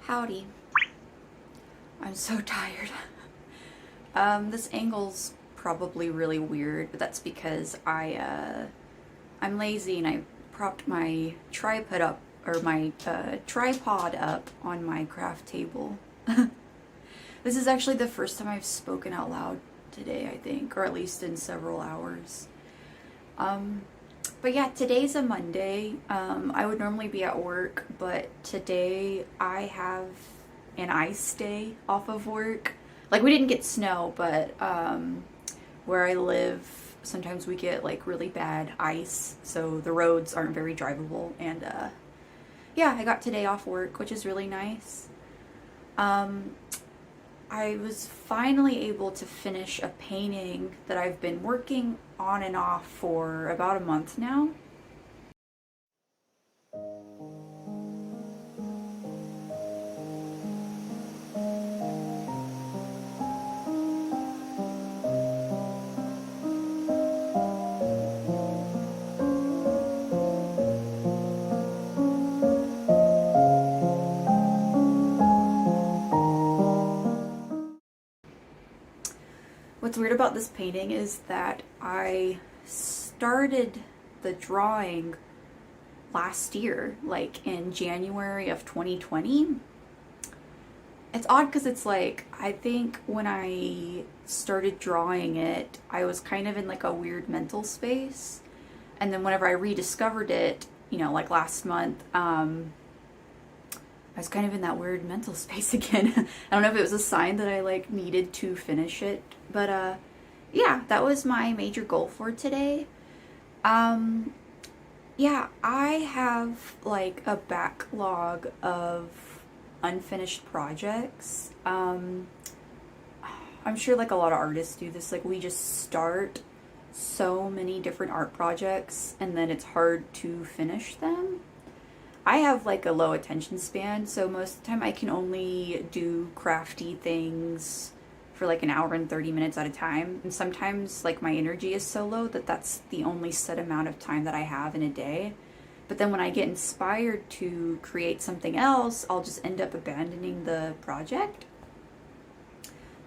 Howdy. I'm so tired. This angle's probably really weird, but that's because I'm lazy and I propped my tripod up, or my tripod up on my craft table. This is actually the first time I've spoken out loud today, I think, or at least in several hours. But yeah, today's a Monday. I would normally be at work, but today I have an ice day off of work. Like, we didn't get snow, but where I live, sometimes we get like really bad ice, so the roads aren't very drivable. And yeah, I got today off work, which is really nice. I was finally able to finish a painting that I've been working on and off for about a month now. What's weird about this painting is that I started the drawing last year, like in January of 2020. It's odd because it's like, I think when I started drawing it, I was kind of in like a weird mental space. And then whenever I rediscovered it, like last month, I was kind of in that weird mental space again. I don't know if it was a sign that I like needed to finish it, but yeah, that was my major goal for today. Yeah, I have like a backlog of unfinished projects. I'm sure like a lot of artists do this. Like, we just start so many different art projects and then it's hard to finish them. I have like a low attention span, so most of the time I can only do crafty things for like an hour and 30 minutes at a time. And sometimes like my energy is so low that that's the only set amount of time that I have in a day. But then when I get inspired to create something else, I'll just end up abandoning the project.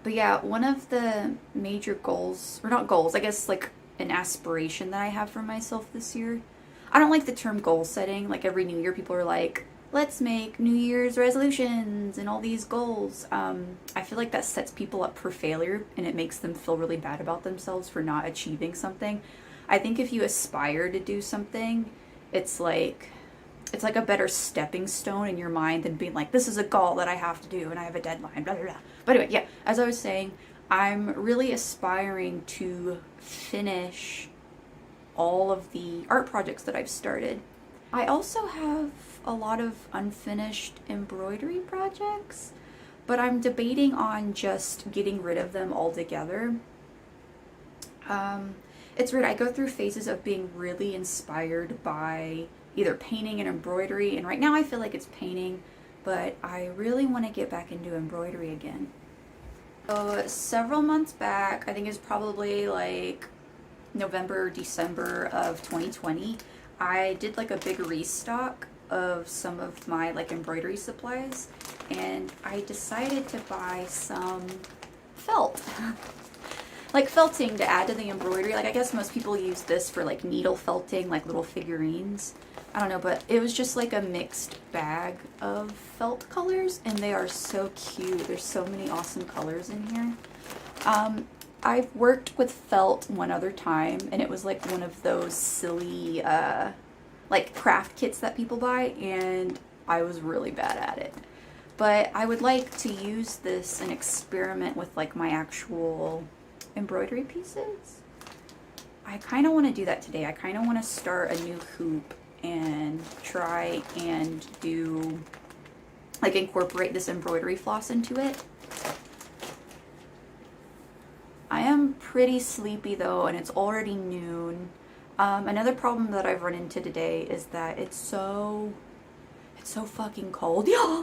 But yeah, one of the major goals, or not goals, I guess like an aspiration that I have for myself this year. I don't like the term goal setting. Like, every new year people are like, let's make New Year's resolutions and all these goals. I feel like that sets people up for failure and it makes them feel really bad about themselves for not achieving something. I think if you aspire to do something, it's like a better stepping stone in your mind than being like, this is a goal that I have to do and I have a deadline, blah, blah, blah. But anyway, yeah, as I was saying, I'm really aspiring to finish all of the art projects that I've started. I also have a lot of unfinished embroidery projects, but I'm debating on just getting rid of them altogether. It's weird, I go through phases of being really inspired by either painting and embroidery, and right now I feel like it's painting, but I really want to get back into embroidery again. So several months back, I think it's probably like November, December of 2020, I did like a big restock of some of my like embroidery supplies, and I decided to buy some felt. Like felting to add to the embroidery. Like, I guess most people use this for like needle felting, like little figurines. I don't know, but it was just like a mixed bag of felt colors, and they are so cute. There's so many awesome colors in here. I've worked with felt one other time, and it was like one of those silly like craft kits that people buy, and I was really bad at it. But I would like to use this and experiment with like my actual embroidery pieces. I kind of want to do that today. I kind of want to start a new hoop and try and do like incorporate this embroidery floss into it. I am pretty sleepy though, and it's already noon. Another problem that I've run into today is that it's so fucking cold. Yeah.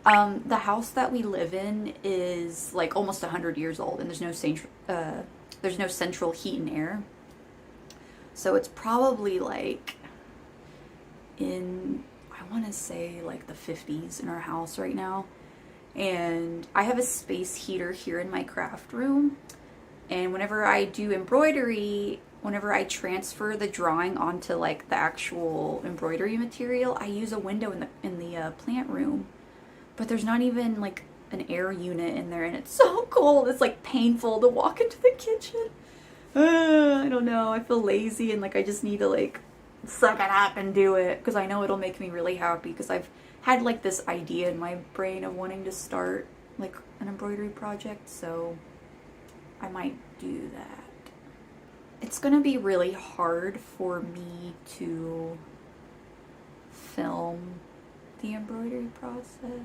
The house that we live in is like almost 100 years old, and there's no central heat and air. So it's probably like in, I want to say like the 50s in our house right now. And I have a space heater here in my craft room. And whenever I do embroidery, whenever I transfer the drawing onto like the actual embroidery material, I use a window in the plant room. But there's not even like an air unit in there, and it's so cold. It's like painful to walk into the kitchen. I don't know. I feel lazy and like I just need to like suck it up and do it because I know it'll make me really happy because I've had like this idea in my brain of wanting to start like an embroidery project, so I might do that. It's gonna be really hard for me to film the embroidery process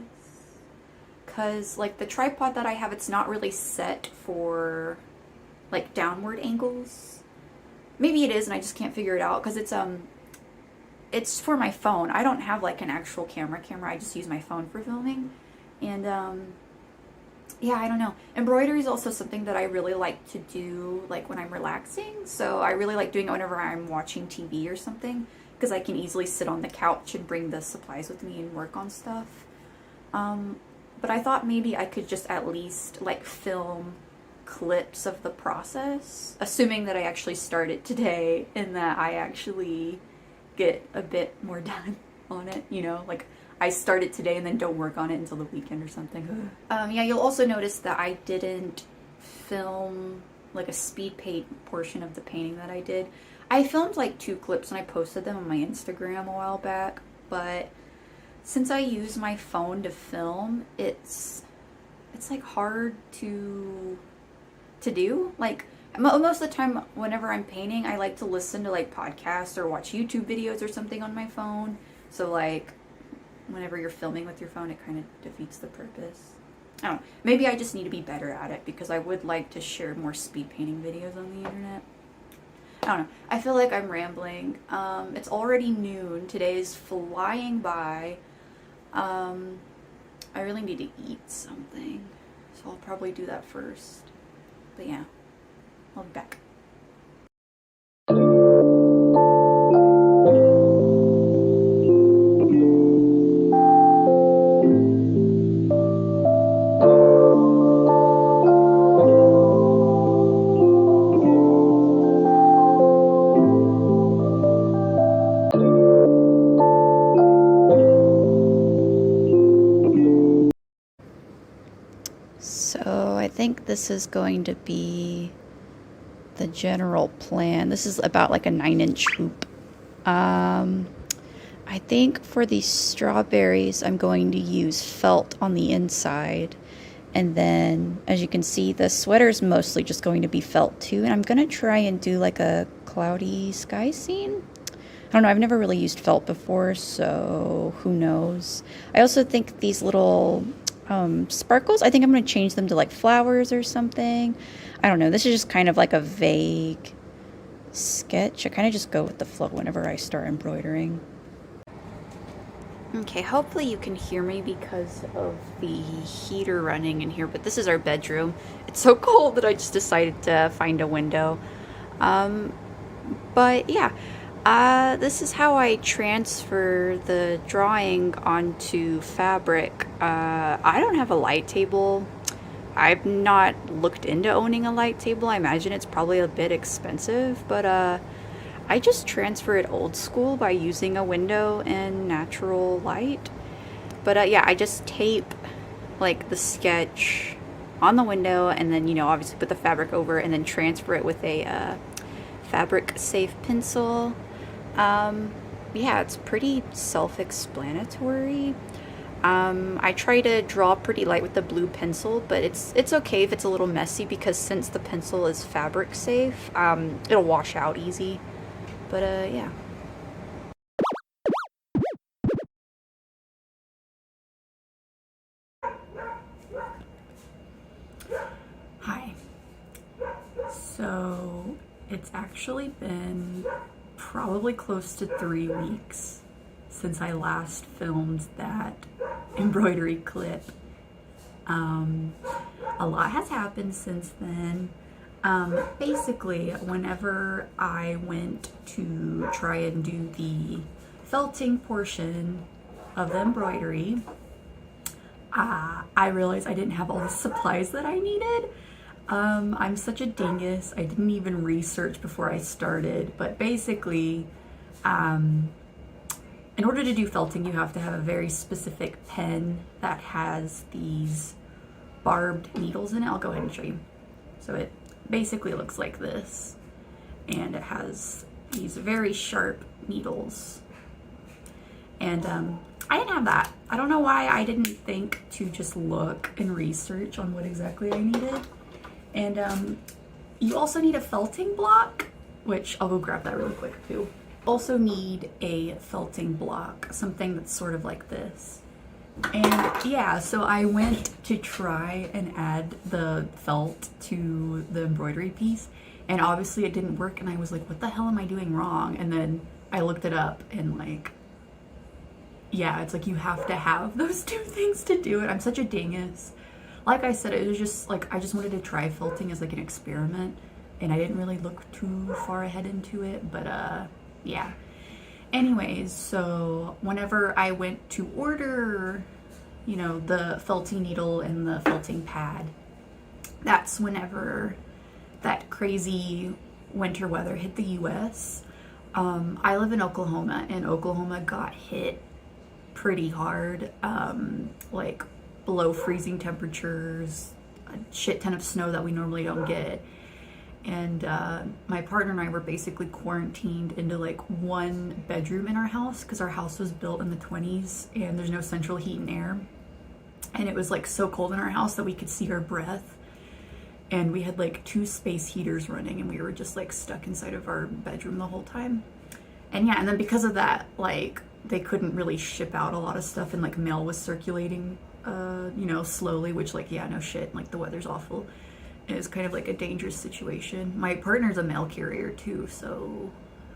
because like the tripod that I have, it's not really set for like downward angles. Maybe it is and I just can't figure it out because it's for my phone. I don't have like an actual camera. I just use my phone for filming. And yeah, I don't know. Embroidery is also something that I really like to do like when I'm relaxing. So I really like doing it whenever I'm watching TV or something because I can easily sit on the couch and bring the supplies with me and work on stuff. But I thought maybe I could just at least like film clips of the process, assuming that I actually start it today and that I actually get a bit more done on it, you know, like I start it today and then don't work on it until the weekend or something. Yeah, you'll also notice that I didn't film like a speed paint portion of the painting that I did. I filmed like 2 clips and I posted them on my Instagram a while back, but since I use my phone to film, it's like hard to do. Like most of the time whenever I'm painting, I like to listen to like podcasts or watch YouTube videos or something on my phone. So like whenever you're filming with your phone, it kind of defeats the purpose. I don't know. Maybe I just need to be better at it because I would like to share more speed painting videos on the internet. I don't know. I feel like I'm rambling. It's already noon. Today's flying by. I really need to eat something, so I'll probably do that first. But yeah, I'll be back. So I think this is going to be the general plan. This is about like a 9-inch hoop. I think for these strawberries, I'm going to use felt on the inside. And then, as you can see, the sweater's mostly just going to be felt too. And I'm going to try and do like a cloudy sky scene. I don't know, I've never really used felt before, so who knows. I also think these little sparkles, I think I'm going to change them to like flowers or something. I don't know, this is just kind of like a vague sketch. I kind of just go with the flow whenever I start embroidering. Okay, hopefully you can hear me because of the heater running in here, but this is our bedroom. It's so cold that I just decided to find a window. But yeah, this is how I transfer the drawing onto fabric. I don't have a light table. I've not looked into owning a light table. I imagine it's probably a bit expensive, but I just transfer it old school by using a window and natural light. But yeah, I just tape like the sketch on the window and then, you know, obviously put the fabric over and then transfer it with a fabric safe pencil. Yeah, it's pretty self-explanatory. I try to draw pretty light with the blue pencil, but it's okay if it's a little messy because since the pencil is fabric safe, it'll wash out easy. But yeah. Hi. So it's actually been probably close to 3 weeks since I last filmed that embroidery clip. A lot has happened since then. Basically, whenever I went to try and do the felting portion of the embroidery, I realized I didn't have all the supplies that I needed. I'm such a dingus. I didn't even research before I started, but basically, in order to do felting, you have to have a very specific pen that has these barbed needles in it. I'll go ahead and show you. So it basically looks like this, and it has these very sharp needles. And I didn't have that. I don't know why I didn't think to just look and research on what exactly I needed. And you also need a felting block, which I'll go grab that really quick too. Also need a felting block, something that's sort of like this. And yeah, so I went to try and add the felt to the embroidery piece, and obviously it didn't work, and I was like, what the hell am I doing wrong? And then I looked it up, and like, yeah, it's like you have to have those two things to do it. I'm such a dingus. Like I said, it was just like, I just wanted to try felting as like an experiment, and I didn't really look too far ahead into it, but yeah. Anyways, so whenever I went to order, you know, the felting needle and the felting pad, that's whenever that crazy winter weather hit the US. I live in Oklahoma, and Oklahoma got hit pretty hard, like below freezing temperatures, a shit ton of snow that we normally don't get. And my partner and I were basically quarantined into like one bedroom in our house, because our house was built in the 20s and there's no central heat and air. And it was like so cold in our house that we could see our breath. And we had like 2 space heaters running, and we were just like stuck inside of our bedroom the whole time. And yeah, and then because of that, like they couldn't really ship out a lot of stuff, and like mail was circulating, you know, slowly, which like, yeah, no shit, like the weather's awful. It was kind of like a dangerous situation. My partner's a mail carrier too, so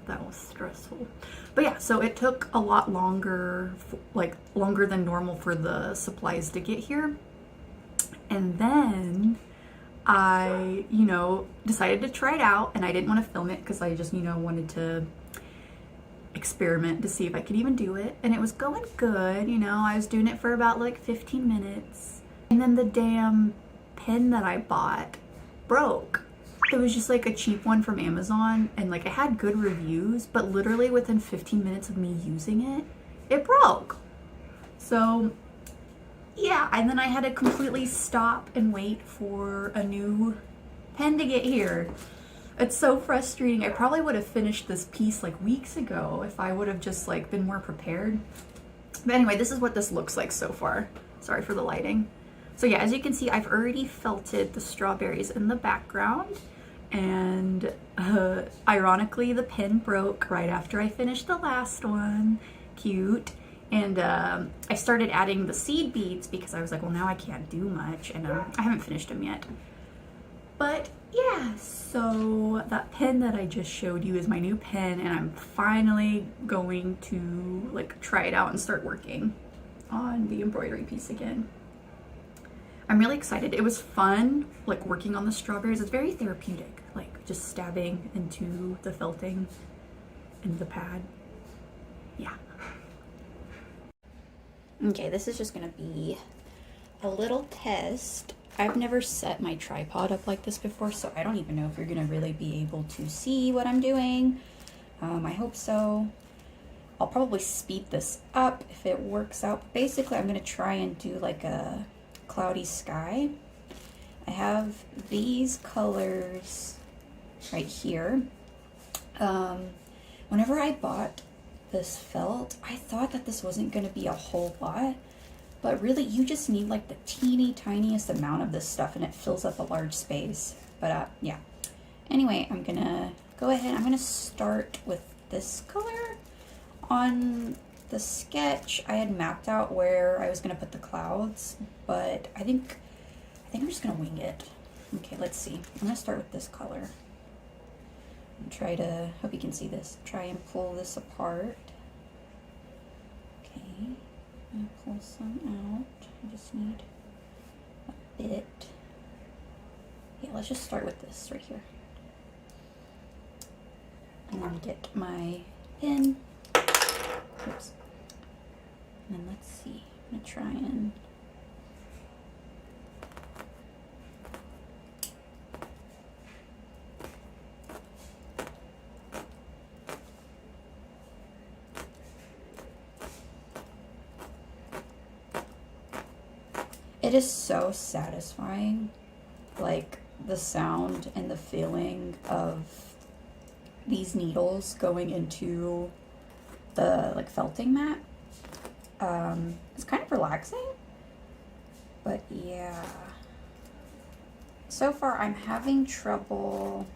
that was stressful. But yeah, so it took a lot longer, like longer than normal for the supplies to get here. And then I, you know, decided to try it out, and I didn't want to film it because I just, you know, wanted to experiment to see if I could even do it. And it was going good, you know, I was doing it for about like 15 minutes. And then the damn pen that I bought broke. It was just like a cheap one from Amazon, and like it had good reviews, but literally within 15 minutes of me using it, it broke. So yeah, and then I had to completely stop and wait for a new pen to get here. It's so frustrating. I probably would have finished this piece like weeks ago if I would have just like been more prepared. But anyway, this is what this looks like so far. Sorry for the lighting. So yeah, as you can see, I've already felted the strawberries in the background, and ironically the pen broke right after I finished the last one. Cute. And I started adding the seed beads because I was like, well, now I can't do much, and I haven't finished them yet. But yeah, so that pen that I just showed you is my new pen, and I'm finally going to like try it out and start working on the embroidery piece again. I'm really excited. It was fun, like working on the strawberries. It's very therapeutic, like just stabbing into the felting into the pad. Yeah. Okay, this is just gonna be a little test. I've never set my tripod up like this before, so I don't even know if you're gonna really be able to see what I'm doing. I hope so. I'll probably speed this up if it works out. Basically, I'm gonna try and do like a cloudy sky. I have these colors right here. Whenever I bought this felt, I thought that this wasn't going to be a whole lot, but really you just need like the teeny tiniest amount of this stuff and it fills up a large space. But yeah, anyway, I'm gonna go ahead. I'm gonna start with this color. On the sketch I had mapped out where I was gonna put the clouds, but I think I'm just gonna wing it. Okay, let's see. I'm gonna start with this color and try to, hope you can see this, try and pull this apart. Okay, I'm gonna pull some out. I just need a bit. Yeah, let's just start with this right here. And then get my pin. Oops. And then let's see, I'm gonna try and it is so satisfying, like the sound and the feeling of these needles going into the like felting mat. It's kind of relaxing, but yeah. So far I'm having trouble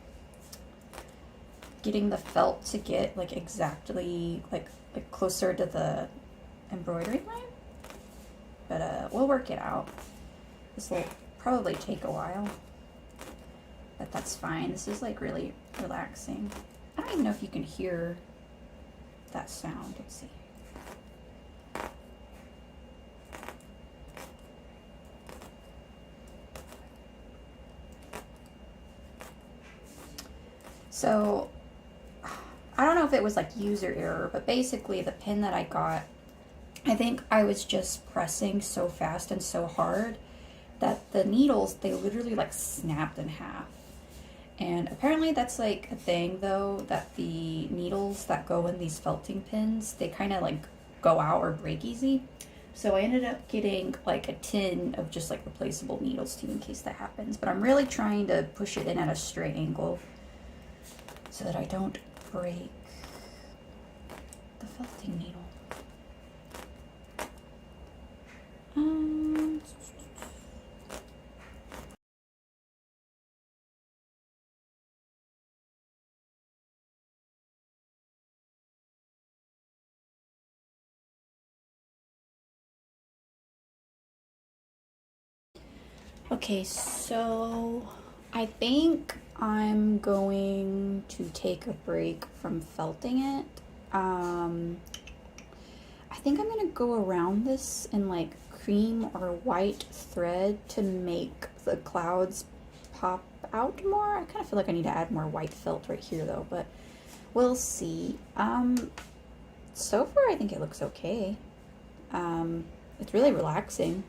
getting the felt to get like exactly like closer to the embroidery line. But we'll work it out. This will probably take a while, but that's fine. This is like really relaxing. I don't even know if you can hear that sound. Let's see. So I don't know if it was like user error, but basically the pin that I got, I think I was just pressing so fast and so hard that the needles, they literally like snapped in half. And apparently that's like a thing though, that the needles that go in these felting pins, they kind of like go out or break easy. So I ended up getting like a tin of just like replaceable needles too in case that happens. But I'm really trying to push it in at a straight angle so that I don't break the felting needle. Okay, so I think I'm going to take a break from felting it. I think I'm gonna go around this in like cream or white thread to make the clouds pop out more. I kind of feel like I need to add more white felt right here though, but we'll see. So far I think it looks okay. It's really relaxing.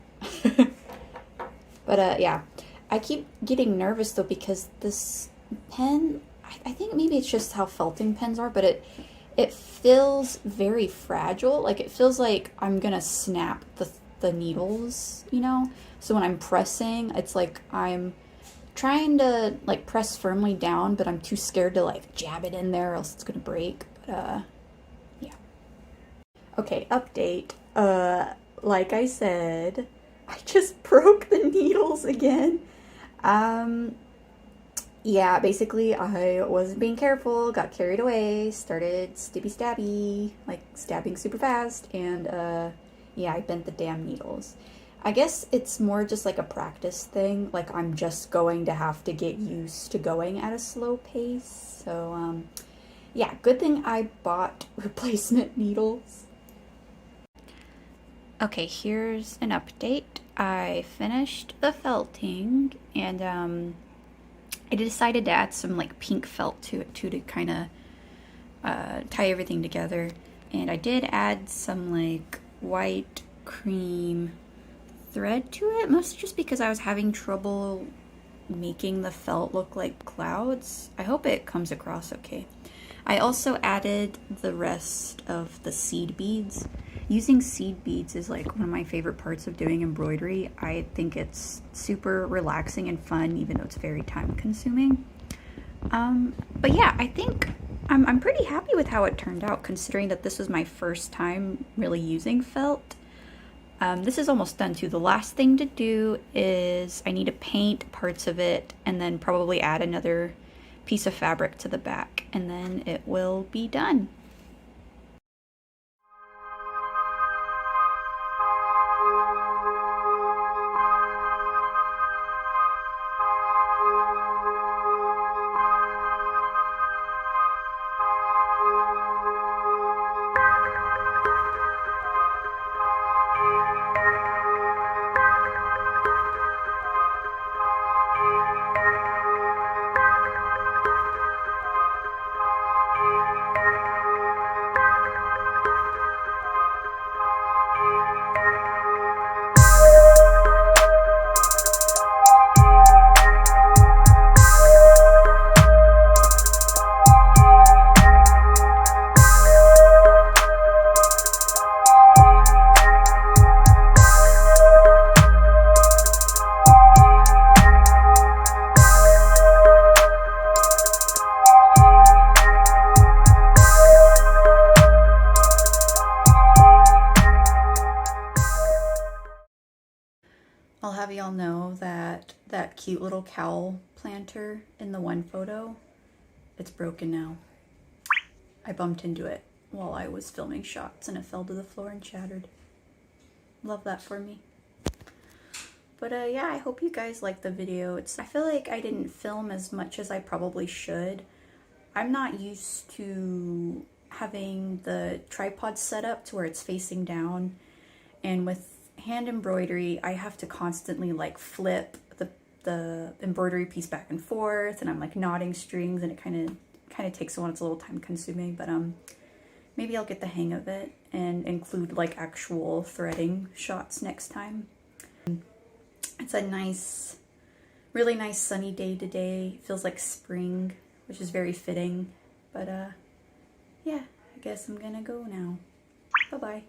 But yeah, I keep getting nervous though because this pen, I think maybe it's just how felting pens are, but it feels very fragile. Like it feels like I'm gonna snap the needles, you know? So when I'm pressing, it's like I'm trying to like press firmly down, but I'm too scared to like jab it in there or else it's gonna break. But yeah. Okay, update. Like I said, I just broke the needles again. Yeah, basically I wasn't being careful, got carried away, started stabby, like stabbing super fast, and yeah, I bent the damn needles. I guess it's more just like a practice thing, like I'm just going to have to get used to going at a slow pace. So yeah, good thing I bought replacement needles. Okay, here's an update. I finished the felting, and I decided to add some like pink felt to it too to kind of tie everything together. And I did add some like white cream thread to it, mostly just because I was having trouble making the felt look like clouds. I hope it comes across okay. I also added the rest of the seed beads. Using seed beads is like one of my favorite parts of doing embroidery. I think it's super relaxing and fun, even though it's very time consuming. But yeah, I think I'm pretty happy with how it turned out, considering that this was my first time really using felt. This is almost done too. The last thing to do is I need to paint parts of it and then probably add another piece of fabric to the back, and then it will be done. I'll have y'all know that that cute little cowl planter in the one photo, it's broken now. I bumped into it while I was filming shots and it fell to the floor and shattered. Love that for me. But yeah, I hope you guys liked the video. I feel like I didn't film as much as I probably should. I'm not used to having the tripod set up to where it's facing down, and with hand embroidery I have to constantly like flip the embroidery piece back and forth, and I'm like knotting strings, and it kind of takes a while. It's a little time consuming, but maybe I'll get the hang of it and include like actual threading shots next time. It's a nice, really nice sunny day today. It feels like spring, which is very fitting. But yeah, I guess I'm gonna go now. Bye-bye.